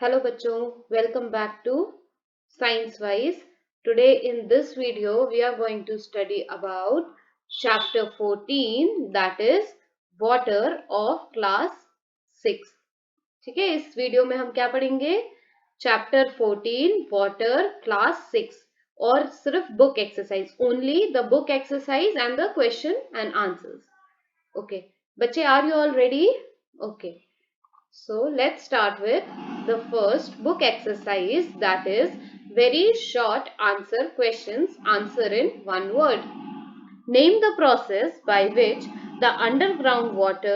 Hello bachcho, welcome back to Science Wise. Today in this video we are going to study about chapter 14, that is water of class 6. ठीक है, इस video में हम क्या पढ़ेंगे? Chapter 14 water class 6 और सिर्फ book exercise, only the book exercise and the question and answers. Okay बच्चे, are you all ready? Okay, so let's start with the first book exercise, that is very short answer questions, answer in one word. Name the process by which the underground water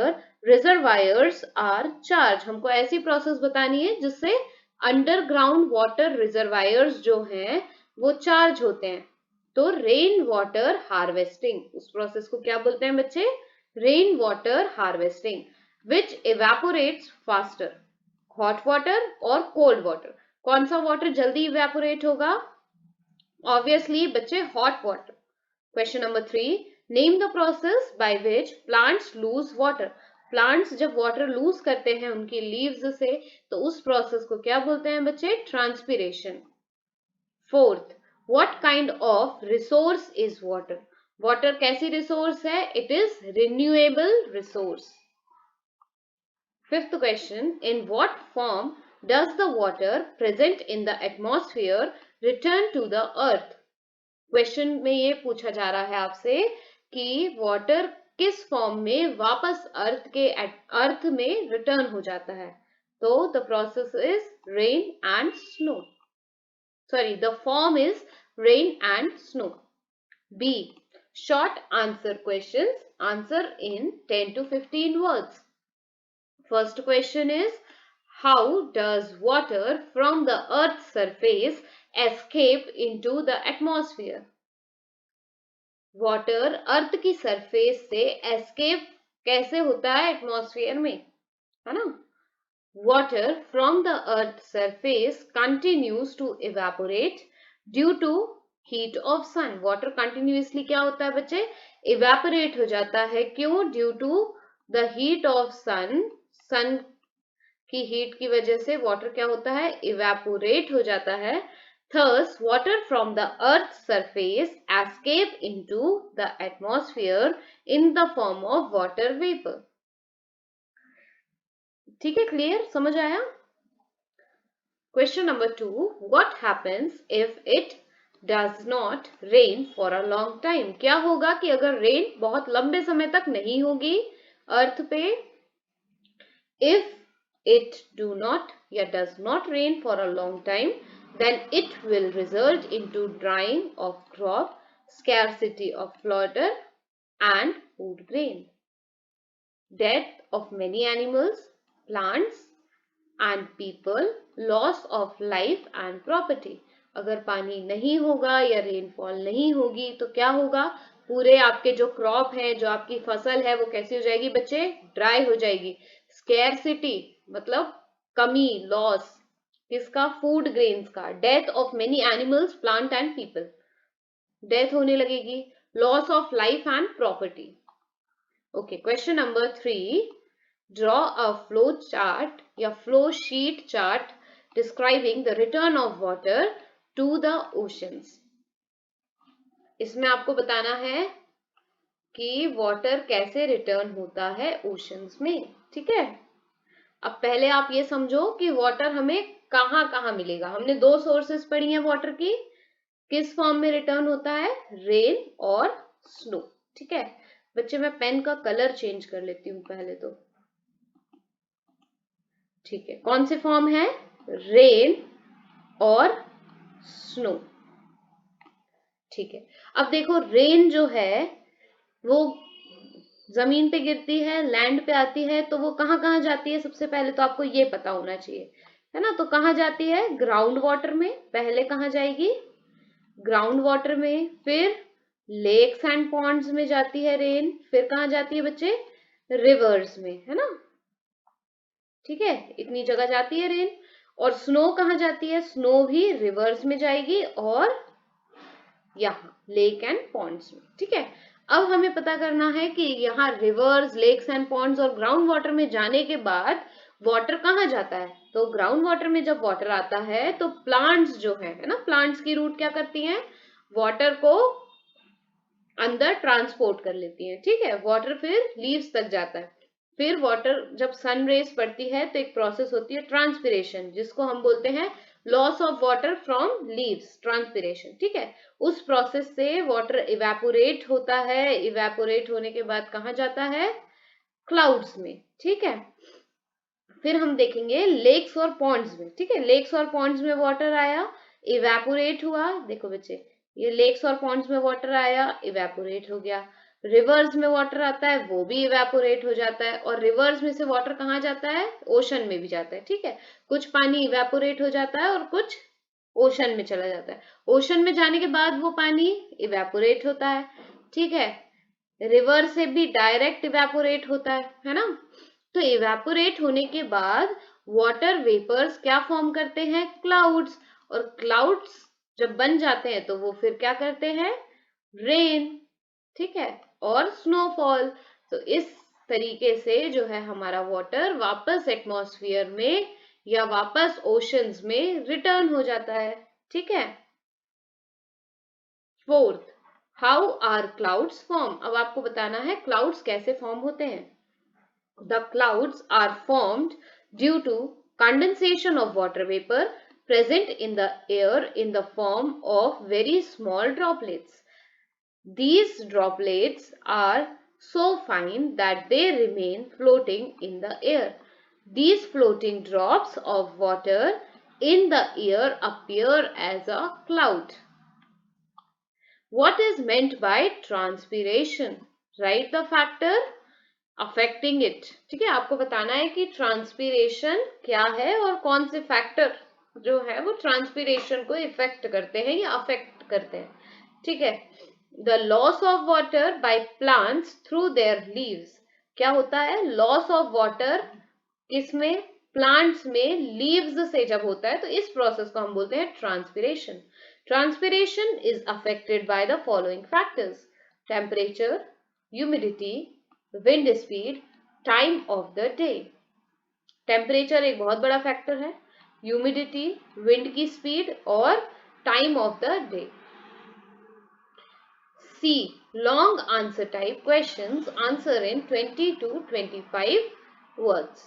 reservoirs are charged. हमको ऐसी process बतानी है जिससे underground water reservoirs जो हैं वो charge होते हैं. तो रेन वाटर हार्वेस्टिंग, उस प्रोसेस को क्या बोलते हैं बच्चे? Rain water harvesting. Which evaporates faster, hot water or cold water? कौन सा वाटर जल्दी इवेपोरेट होगा? ऑब्वियसली बच्चे hot water. Question number 3, name the process by which plants loose water. Plants जब वाटर लूज करते हैं उनकी लीव्स से, तो उस प्रोसेस को क्या बोलते हैं बच्चे? Transpiration. Fourth, what kind of resource is water. Water कैसी रिसोर्स है? It is renewable resource. Fifth question, in what form does the water present in the atmosphere return to the earth? Question में ये पूछा जा रहा है आपसे कि वाटर किस फॉर्म में वापस अर्थ में रिटर्न हो जाता है. तो the process is rain and snow. Sorry, the form is rain and snow. B, short answer questions, answer in 10 to 15 words. First question is, how does water from the earth's surface escape into the atmosphere? Water अर्थ की surface से escape कैसे होता है atmosphere में, है ना? Water from the earth surface continues to evaporate due to heat of sun. Water continuously क्या होता है बच्चे? इवेपोरेट हो जाता है. क्यों? Due to the heat of sun. Sun की हीट की वजह से वाटर क्या होता है? इवेपोरेट हो जाता है. Thus, water from the earth's surface escape into the atmosphere in the form of water vapor. ठीक है, क्लियर? समझ आया? Question number 2, what happens if it does not rain for a long time? क्या होगा कि अगर रेन बहुत लंबे समय तक नहीं होगी अर्थ पे? If it does not rain for a long time, then it will result into drying of crop, scarcity of fodder and food grain, death of many animals, plants and people, loss of life and property. अगर पानी नहीं होगा या rainfall नहीं होगी तो क्या होगा? पूरे आपके जो क्रॉप है, जो आपकी फसल है, वो कैसी हो जाएगी बच्चे? ड्राई हो जाएगी. स्केर्सिटी मतलब कमी, लॉस किसका? फूड ग्रेन्स का. Death of many animals, plant and people, death होने लगेगी. Loss of life and property. Okay, question number 3, draw a flow chart या flow sheet chart describing the return of water to the oceans. इसमें आपको बताना है कि water कैसे return होता है ओशंस में. ठीक है, अब पहले आप ये समझो कि वाटर हमें कहाँ कहाँ मिलेगा. हमने दो सोर्सेस पढ़ी हैं वाटर की. किस फॉर्म में रिटर्न होता है? रेन और स्नो. ठीक है बच्चे, मैं पेन का कलर चेंज कर लेती हूँ पहले तो. ठीक है, कौन से फॉर्म है? रेन और स्नो. ठीक है, अब देखो रेन जो है वो जमीन पे गिरती है, लैंड पे आती है, तो वो कहाँ कहाँ जाती है? सबसे पहले तो आपको ये पता होना चाहिए, है ना? तो कहाँ जाती है? ग्राउंड वाटर में. पहले कहाँ जाएगी? ग्राउंड वाटर में. फिर लेक्स एंड पॉन्ड्स में जाती है रेन. फिर कहाँ जाती है बच्चे? रिवर्स में, है ना? ठीक है, इतनी जगह जाती है रेन. और स्नो कहाँ जाती है? स्नो भी रिवर्स में जाएगी और यहाँ लेक एंड पॉन्ड्स में. ठीक है, अब हमें पता करना है कि यहाँ रिवर्स, लेक्स एंड पॉन्ड्स और ग्राउंड वाटर में जाने के बाद वाटर कहाँ जाता है? तो ग्राउंड वाटर में जब वाटर आता है तो प्लांट्स जो है ना, प्लांट्स की रूट क्या करती हैं? वाटर को अंदर ट्रांसपोर्ट कर लेती हैं, ठीक है। वाटर फिर लीव्स तक जाता है। फिर वाटर जब सन रेज पड़ती है तो एक प्रोसेस होती है ट्रांसपिरेशन, जिसको हम बोलते हैं loss of water from leaves, transpiration, ठीक है। उस प्रोसेस से वाटर इवेपोरेट होता है। इवेपोरेट होने के बाद कहाँ जाता है? क्लाउड्स में, ठीक है। फिर हम देखेंगे लेक्स और पॉन्ड्स में, ठीक है। लेक्स और पॉन्ड्स में वाटर आया, इवेपोरेट हुआ। देखो बच्चे, ये लेक्स और पॉन्ड्स में वाटर आया, इवेपोरेट हो गया। रिवर्स में वाटर आता है, वो भी इवेपोरेट हो जाता है। और रिवर्स में से वाटर कहाँ जाता है? ओशन में भी जाता है, ठीक है। कुछ पानी इवेपोरेट हो जाता है और कुछ ओशन में चला जाता है। ओशन में जाने के बाद वो पानी इवेपोरेट होता है, ठीक है। रिवर से भी डायरेक्ट इवेपोरेट होता है ना। तो इवेपोरेट होने के बाद वाटर वेपर्स क्या फॉर्म करते हैं? क्लाउड्स। और क्लाउड्स जब बन जाते हैं तो वो फिर क्या करते हैं? रेन, ठीक है, और स्नोफॉल। तो इस तरीके से जो है हमारा वाटर वापस एटमॉस्फेयर में या वापस ओशंस में रिटर्न हो जाता है, ठीक है। Fourth, how are clouds form? अब आपको बताना है क्लाउड्स कैसे फॉर्म होते हैं। The clouds are formed due to condensation of water vapor present in the air in the form of very small droplets. These droplets are so fine that they remain floating in the air. These floating drops of water in the air appear as a cloud. What is meant by transpiration? Write the factor affecting it, ठीक है। आपको बताना है कि transpiration क्या है और कौन से फैक्टर जो है वो ट्रांसपीरेशन को इफेक्ट करते हैं या अफेक्ट करते हैं, ठीक है। The loss of water by plants through their leaves. क्या होता है? लॉस ऑफ वाटर किसमें? प्लांट्स में लीव्स से जब होता है तो इस प्रोसेस को हम बोलते हैं transpiration. Transpiration is affected by the following factors: temperature, humidity, wind speed, time of the day. Temperature एक बहुत बड़ा फैक्टर है, ह्यूमिडिटी, विंड की स्पीड और time of the day. C, long answer type questions, answer in 20 to 25 words.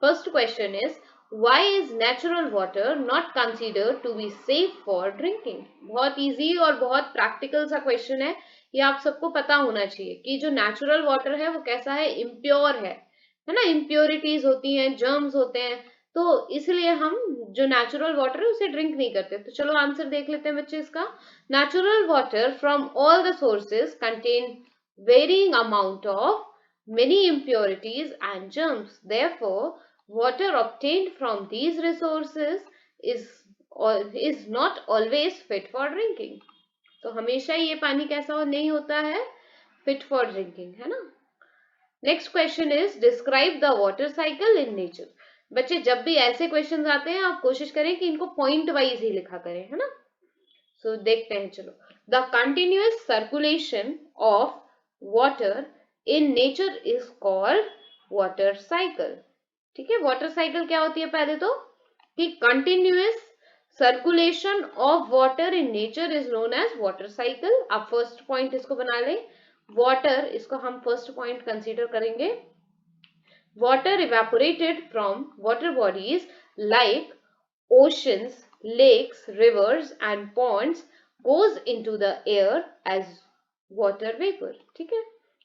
First question is, why is natural water not considered to be safe for drinking? बहुत easy और बहुत practical सा question है। ये आप सबको पता होना चाहिए कि जो नेचुरल वाटर है वो कैसा है? इम्प्योर है ना। इम्प्योरिटीज होती हैं, जर्म्स होते हैं, तो इसलिए हम जो नेचुरल वाटर है उसे ड्रिंक नहीं करते। तो चलो आंसर देख लेते हैं बच्चे इसका। Natural water from all the sources contain varying amount of many impurities and germs. Therefore, water obtained from these resources is not always fit for drinking. तो हमेशा ये पानी कैसा नहीं होता है? fit for drinking, है ना। Next question is describe the water cycle in nature. बच्चे जब भी ऐसे क्वेश्चंस आते हैं आप कोशिश करें कि इनको पॉइंट वाइज ही लिखा करें, है ना। सो देखते हैं, चलो। The continuous circulation of water in nature is called water cycle, ठीक है। वाटर साइकिल क्या होती है? पहले तो कि continuous circulation of water in nature is known as water cycle. आप फर्स्ट पॉइंट इसको बना लें। वाटर, इसको हम फर्स्ट पॉइंट कंसीडर करेंगे। Water evaporated from water bodies like oceans, lakes, rivers and ponds goes into the air as water vapor, ठीक है।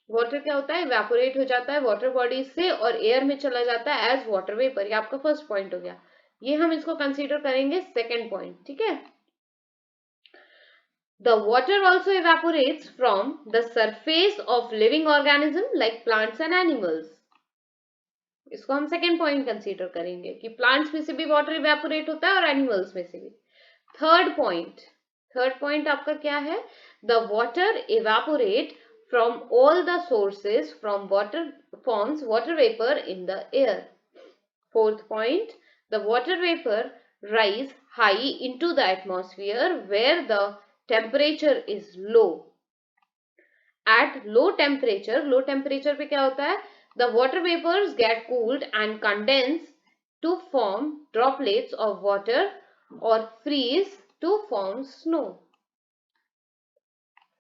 Water क्या होता है? इवेपोरेट हो जाता है वाटर बॉडीज से और एयर में चला जाता है एज वाटर वेपर। ये आपका फर्स्ट पॉइंट हो गया। ये हम इसको कंसीडर करेंगे सेकेंड पॉइंट, ठीक है। The water also evaporates from the surface of living organism like plants and animals. इसको हम सेकेंड पॉइंट कंसीडर करेंगे कि प्लांट्स में से भी वाटर इवेपोरेट होता है और एनिमल्स में से भी। थर्ड पॉइंट आपका क्या है? The water evaporate from all the sources from water forms water vapour in the air. Fourth point, the water vapour rise high into the atmosphere where the temperature is low. At low temperature पे क्या होता है? The water vapors get cooled and condense to form droplets of water or freeze to form snow.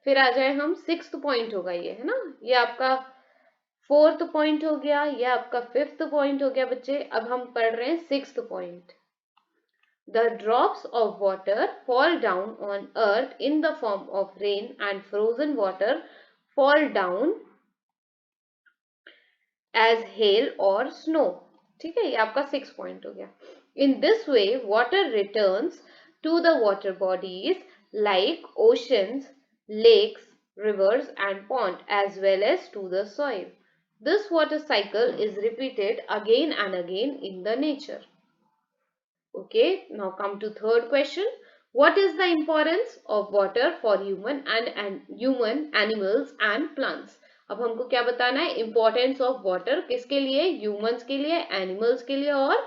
फिर आ जाए हम, sixth point होगा ये, है ना, ये आपका फोर्थ पॉइंट हो गया, ये आपका फिफ्थ पॉइंट हो गया बच्चे। अब हम पढ़ रहे हैं sixth point. The drops of water fall down on earth in the form of rain and frozen water fall down as hail or snow. ठीक है, ये आपका 6 पॉइंट हो गया। In this way water returns to the water bodies like oceans, lakes, rivers and ponds as well as to the soil. This water cycle is repeated again and again in the nature. Okay, now come to third question. What is the importance of water for human animals and plants? अब हमको क्या बताना है, importance of water किसके लिए, humans के लिए, animals के लिए और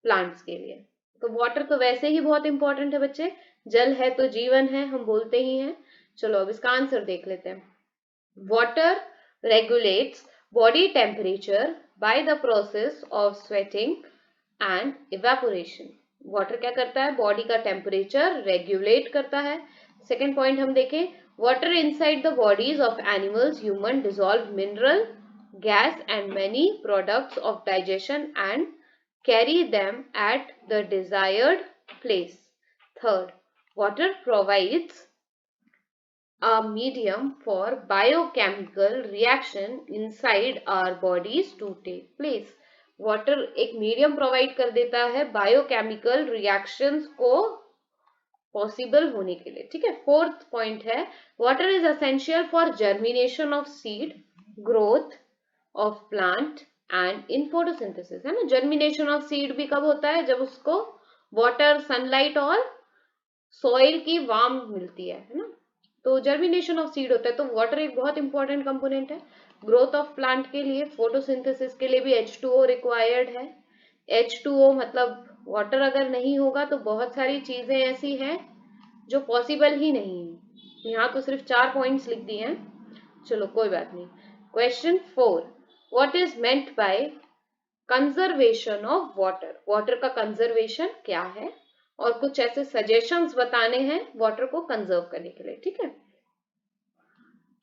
प्लांट्स के लिए। तो वाटर तो वैसे ही बहुत इंपॉर्टेंट है बच्चे, जल है तो जीवन है, हम बोलते ही हैं। चलो अब इसका आंसर देख लेते हैं। Water regulates body temperature by the process of sweating and evaporation. Water क्या करता है, बॉडी का टेम्परेचर रेगुलेट करता है। सेकेंड पॉइंट हम देखें, water inside the bodies of animals, human dissolve mineral, gas and many products of digestion and carry them at the desired place. Third, water provides a medium for biochemical reaction inside our bodies to take place. Water एक medium provide कर देता है biochemical reactions को possible होने के लिए। ठीक है, फोर्थ पॉइंट है, water is essential for germination of seed, growth of plant and in photosynthesis. है ना, जर्मिनेशन ऑफ सीड भी कब होता है, जब उसको वाटर, सनलाइट और सॉइल की वार्म मिलती है ना, तो जर्मिनेशन ऑफ सीड होता है। तो वाटर एक बहुत इंपॉर्टेंट कंपोनेंट है। ग्रोथ ऑफ प्लांट के लिए, फोटोसिंथेसिस के लिए भी H2O रिक्वायर्ड है। H2O मतलब वाटर अगर नहीं होगा तो बहुत सारी चीजें ऐसी हैं जो पॉसिबल ही नहीं है। यहाँ तो सिर्फ 4 पॉइंट्स लिख दिए हैं, चलो कोई बात नहीं। Question 4, what is meant by conservation of water. Water का कंजर्वेशन क्या है, और कुछ ऐसे सजेशंस बताने हैं वाटर को कंजर्व करने के लिए। ठीक है,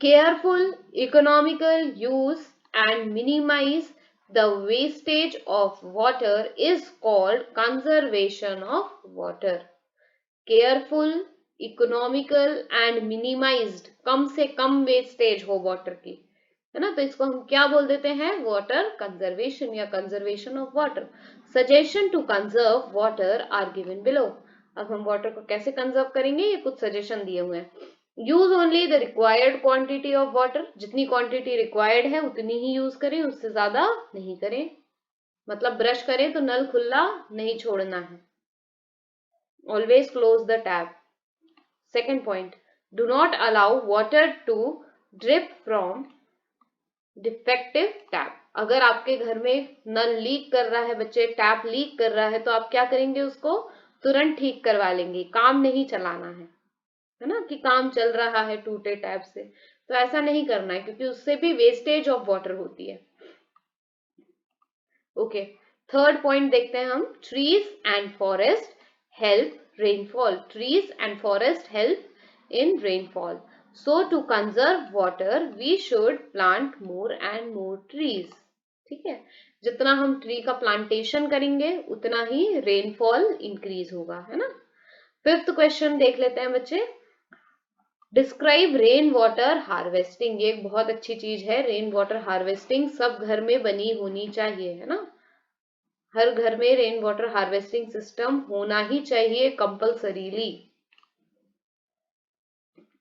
careful economical use and minimise the wastage of water is called conservation of water. Careful, economical and minimized, कम से कम वेस्टेज हो वाटर की, है ना, तो इसको हम क्या बोल देते हैं, वाटर कंजर्वेशन या conservation of water. Suggestion to conserve water are given below. अब हम वाटर को कैसे कंजर्व करेंगे, ये कुछ सजेशन दिए हुए हैं। Use only the required quantity of water, जितनी क्वांटिटी रिक्वायर्ड है उतनी ही यूज करें, उससे ज्यादा नहीं करें। मतलब ब्रश करें तो नल खुला नहीं छोड़ना है, always close the tap. Second point, do not allow water to drip from defective tap. अगर आपके घर में नल लीक कर रहा है बच्चे, टैप लीक कर रहा है, तो आप क्या करेंगे, उसको तुरंत ठीक करवा लेंगे, काम नहीं चलाना है ना, कि काम चल रहा है टूटे टैप से, तो ऐसा नहीं करना है, क्योंकि उससे भी वेस्टेज ऑफ वाटर होती है। ओके, थर्ड पॉइंट देखते हैं हम, trees and forest help rainfall. Trees and forest help in rainfall, so to conserve water we should plant more and more trees. ठीक है, जितना हम ट्री का प्लांटेशन करेंगे उतना ही रेनफॉल इंक्रीज होगा, है ना। फिफ्थ क्वेश्चन देख लेते हैं बच्चे, डिस्क्राइब रेन वाटर हार्वेस्टिंग। ये एक बहुत अच्छी चीज है, रेन वाटर हार्वेस्टिंग सब घर में बनी होनी चाहिए, है ना, हर घर में रेन वाटर हार्वेस्टिंग सिस्टम होना ही चाहिए compulsorily.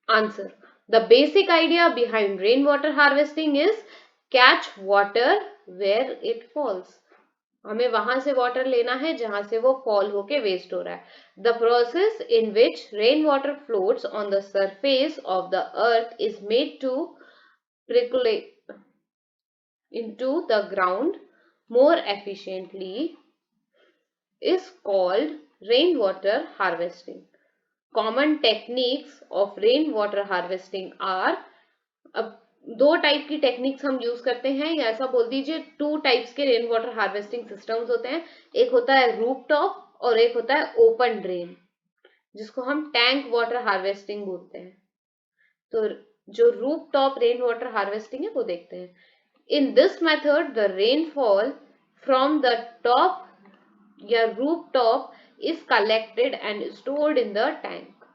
Answer, the basic idea behind rainwater harvesting is catch water where it falls. हमें वहां से वाटर लेना है जहां से वो फॉल होके वेस्ट हो रहा है। The process in which rain water floats on the surface of the earth is made to percolate into the ground more efficiently is called rainwater harvesting. Common techniques of rainwater harvesting are, अब दो type की techniques हम use करते हैं, या ऐसा बोल दीजिए 2 टाइप्स के रेन वाटर हार्वेस्टिंग सिस्टम्स होते हैं। एक होता है रूफ टॉप और एक होता है ओपन ड्रेन, जिसको हम टैंक वाटर हार्वेस्टिंग बोलते हैं। तो जो roof top rain water harvesting है वो देखते हैं। In this method the rainfall from the top या roof top is collected and stored in the tank.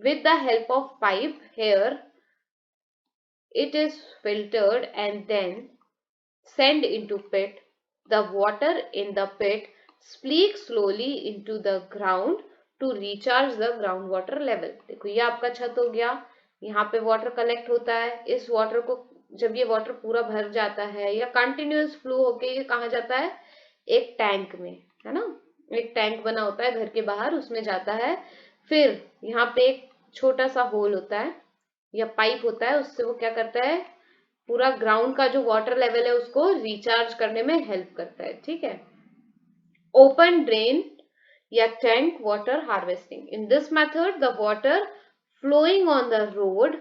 With the help of pipe here, it is filtered and then sent into pit. The water in the pit speaks slowly into the ground to recharge the groundwater level. देखो ये आपका छत हो गया, यहाँ पे water collect होता है। इस वाटर को जब ये वाटर पूरा भर जाता है या कंटिन्यूअस फ्लो होके ये कहाँ जाता है, एक टैंक में, है ना। एक टैंक बना होता है घर के बाहर, उसमें जाता है। फिर यहाँ पे एक छोटा सा होल होता है या पाइप होता है, उससे वो क्या करता है, पूरा ग्राउंड का जो वाटर लेवल है उसको रिचार्ज करने में हेल्प करता है। ठीक है। ओपन ड्रेन या tank water harvesting, in this method the water flowing on the road,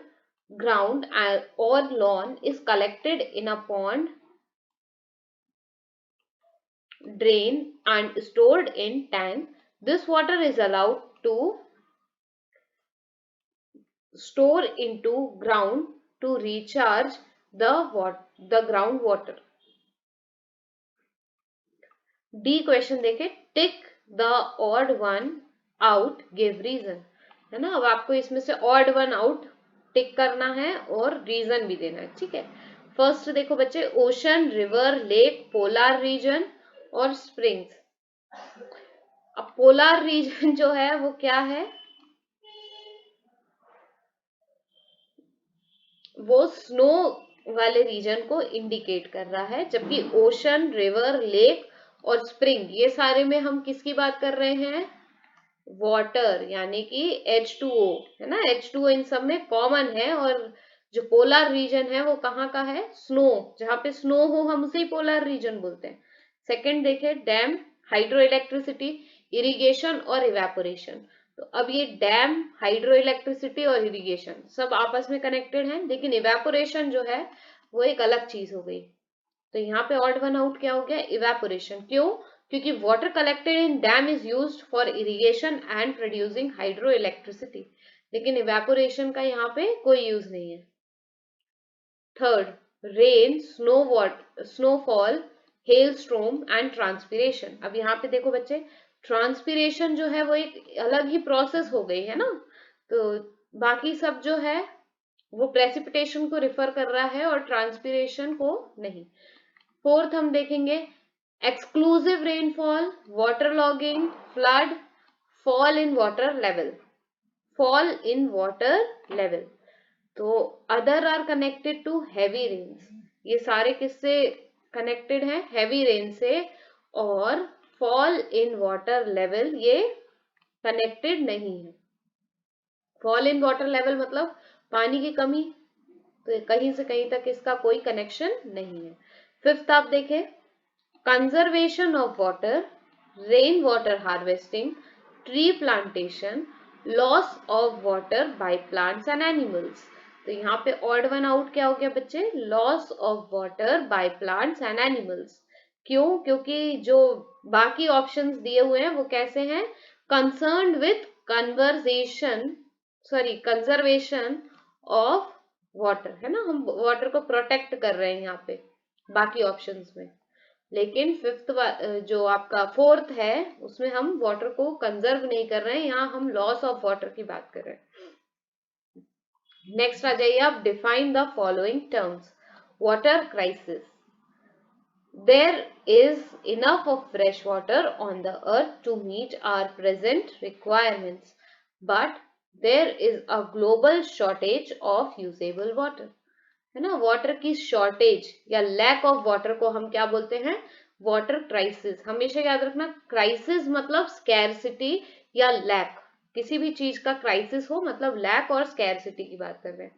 ground or lawn is collected in a pond, drain and stored in tank. This water is allowed to store into ground to recharge the groundwater. D question देखे, tick the odd one out, give reason, है ना। अब आपको इसमें से odd one out टिक करना है और रीजन भी देना है। ठीक है। फर्स्ट देखो बच्चे, ocean, river, lake, polar reason और स्प्रिंग्स। अब पोलार रीजन जो है वो क्या है, वो स्नो वाले रीजन को इंडिकेट कर रहा है, जबकि ओशन, रिवर, लेक और स्प्रिंग ये सारे में हम किसकी बात कर रहे हैं, वाटर, यानी कि H2O, है ना। H2O इन सब में कॉमन है। और जो पोलर रीजन है वो कहाँ का है, स्नो, जहां पे स्नो हो हम उसे पोलर रीजन बोलते हैं। सेकंड देखे, डैम, हाइड्रो इलेक्ट्रिसिटी, इरिगेशन और इवेपोरेशन। तो अब ये डैम, हाइड्रो इलेक्ट्रिसिटी और इरिगेशन सब आपस में कनेक्टेड हैं, लेकिन इवेपोरेशन जो है वो एक अलग चीज हो गई। तो यहाँ पे ऑड वन आउट क्या हो गया, इवेपोरेशन। क्यों, क्योंकि water collected in dam is used for irrigation and producing hydro electricity, लेकिन इवेपोरेशन का यहाँ पे कोई यूज नहीं है। Third, rain, snowfall, hello स्ट्रोम and transpiration. अब यहाँ पे देखो बच्चे, ट्रांसपीरेशन जो है वो एक अलग ही प्रोसेस हो गई है ना। तो बाकी सब जो है वो प्रेसिपिटेशन को रिफर कर रहा है और ट्रांसपीरेशन को नहीं। फोर्थ हम देखेंगे, exclusive rainfall, water logging, flood, fall in water level, fall in water level. तो other are connected to heavy rains, ये सारे किससे कनेक्टेड हैं, हैवी रेन से। और फॉल इन वाटर लेवल ये कनेक्टेड नहीं है। फॉल इन वाटर लेवल मतलब पानी की कमी, तो कहीं से कहीं तक इसका कोई कनेक्शन नहीं है। फिफ्थ आप देखें, conservation of water, rain water harvesting, tree plantation, loss of water by plants and animals. तो यहाँ पे ऑड वन आउट क्या हो गया बच्चे, loss of water by plants and animals. क्यों, क्योंकि जो बाकी ऑप्शंस दिए हुए हैं वो कैसे हैं, concerned with conservation of water, है ना। हम वाटर को प्रोटेक्ट कर रहे हैं यहाँ पे बाकी ऑप्शंस में, लेकिन फिफ्थ जो आपका फोर्थ है उसमें हम वाटर को कंजर्व नहीं कर रहे हैं, यहाँ हम लॉस ऑफ वाटर की बात कर रहे हैं। नेक्स्ट आ जाइए आप, define the following terms. Water crisis, there is enough of fresh water on the earth to meet our present requirements, but there is a global shortage of usable water, है ना। वाटर की shortage या lack of water को हम क्या बोलते हैं, water crisis. हमेशा याद रखना, क्राइसिस मतलब स्कैरसिटी या लैक, किसी भी चीज का क्राइसिस हो मतलब लैक और स्कैरसिटी की बात कर रहे हैं।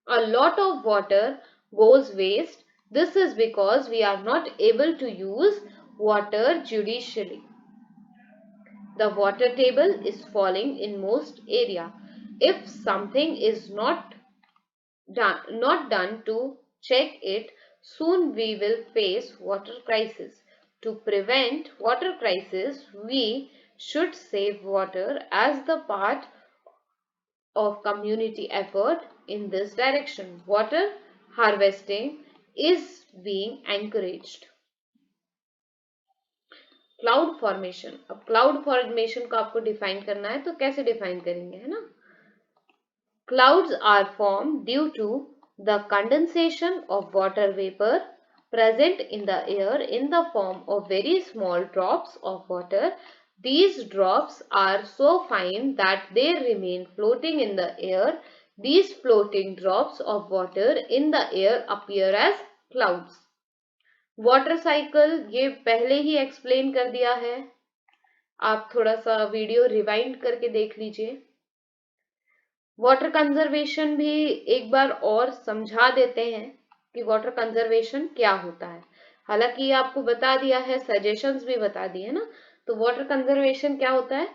A lot of water goes waste, this is because we are not able to use water judiciously. The water table is falling in most area. If something is not not done to check it, soon we will face water crisis. To prevent water crisis, we should save water as the part of community effort in this direction. Water harvesting is being encouraged. Cloud formation, अब cloud formation को आपको define करना है, तो कैसे define करेंगे, है ना? Clouds are formed due to the condensation of water vapor present in the air in the form of very small drops of water. These drops are so fine that they remain floating in the air. These floating drops of water in the air appear as clouds. Water cycle ये पहले ही explain कर दिया है, आप थोड़ा सा video rewind करके देख लीजिए. वाटर कंजर्वेशन भी एक बार और समझा देते हैं कि वाटर कंजर्वेशन क्या होता है. हालांकि आपको बता दिया है, सजेशंस भी बता दिए ना. तो वाटर कंजर्वेशन क्या होता है?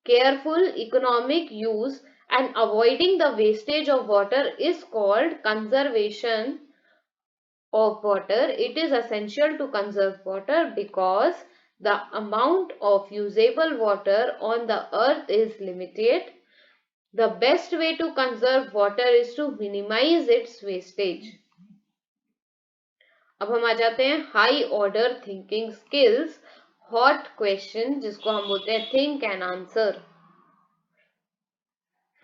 Careful economic use and avoiding the wastage of water is called conservation of water. It is essential to conserve water because the amount of usable water on the earth is limited. The best way to conserve water is to minimize its wastage. अब हम आ जाते हैं high order thinking skills, hot question जिसको हम बोलते हैं think and answer.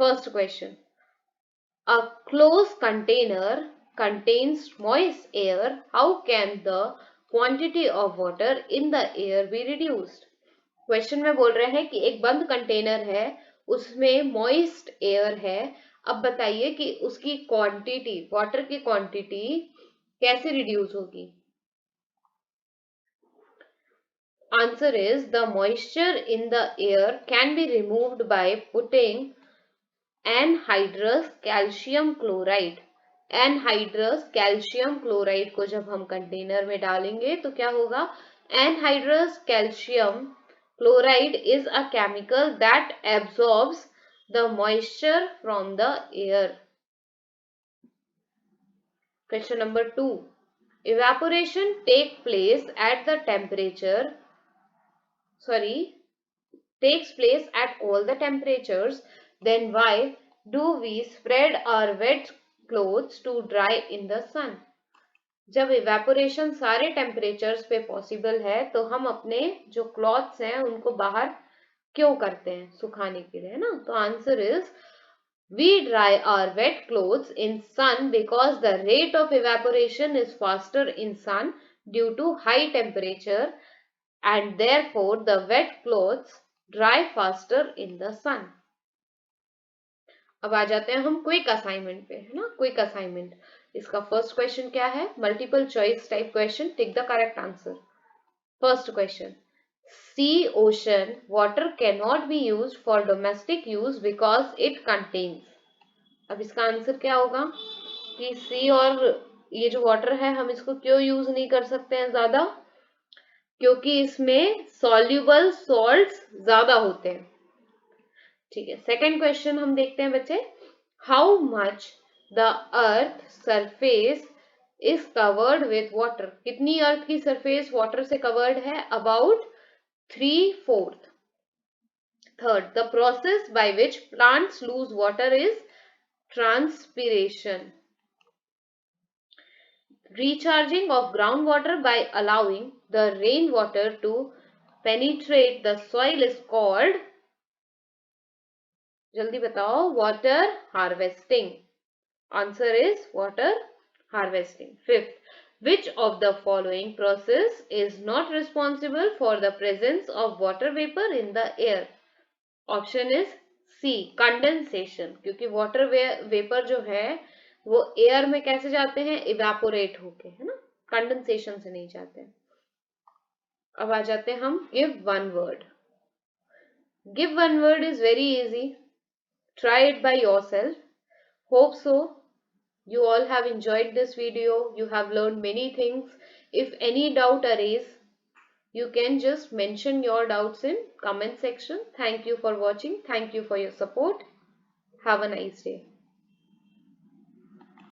First question, a close container contains moist air. How can the quantity of water in the air be reduced? Question में बोल रहे हैं कि एक बंद कंटेनर है, उसमें मॉइस्ट एयर है. अब बताइए कि उसकी क्वांटिटी, वाटर की क्वांटिटी कैसे रिड्यूस होगी? Answer is the moisture in the air can be removed by putting anhydrous calcium chloride. Anhydrous calcium chloride को जब हम कंटेनर में डालेंगे तो क्या होगा? Anhydrous calcium chloride is a chemical that absorbs the moisture from the air. Question number 2, evaporation takes place at all the temperatures. Then why do we spread our wet clothes to dry in the sun? जब evaporation सारे temperatures पे possible है तो हम अपने जो clothes हैं उनको बाहर क्यों करते हैं? सुखाने के लिए, है ना. तो answer is we dry our wet clothes in sun because the rate of evaporation is faster in sun due to high temperature and therefore the wet clothes dry faster in the sun. अब आ जाते हैं हम quick assignment पे, है ना. Quick assignment, इसका first question क्या है? Multiple choice type question. Tick the correct answer. First question, sea ocean water cannot be used for domestic use because it contains. अब इसका आंसर क्या होगा कि सी और ये जो वाटर है हम इसको क्यों यूज नहीं कर सकते हैं ज्यादा? क्योंकि इसमें सॉल्युबल सॉल्ट्स ज्यादा होते हैं. ठीक है. सेकंड क्वेश्चन हम देखते हैं बच्चे. How much the earth surface is covered with water. कितनी अर्थ की सरफेस वाटर से कवर्ड है? About 3/4. Third, the process by which plants lose water is transpiration. Recharging of groundwater by allowing the rainwater to penetrate the soil is called, जल्दी बताओ, water harvesting. Answer is water harvesting. Fifth, which of the following process is not responsible for the presence of water vapor in the air? Option is C, condensation. क्योंकि water vapour जो है वो air में कैसे जाते हैं? Evaporate होके, है ना. कंडेंसेशन से नहीं जाते हैं. अब आ जाते हैं हम give one word. Give one word is very easy. Try it by yourself. Hope so you all have enjoyed this video. You have learned many things. If any doubt arise, you can just mention your doubts in comment section. Thank you for watching. Thank you for your support. Have a nice day.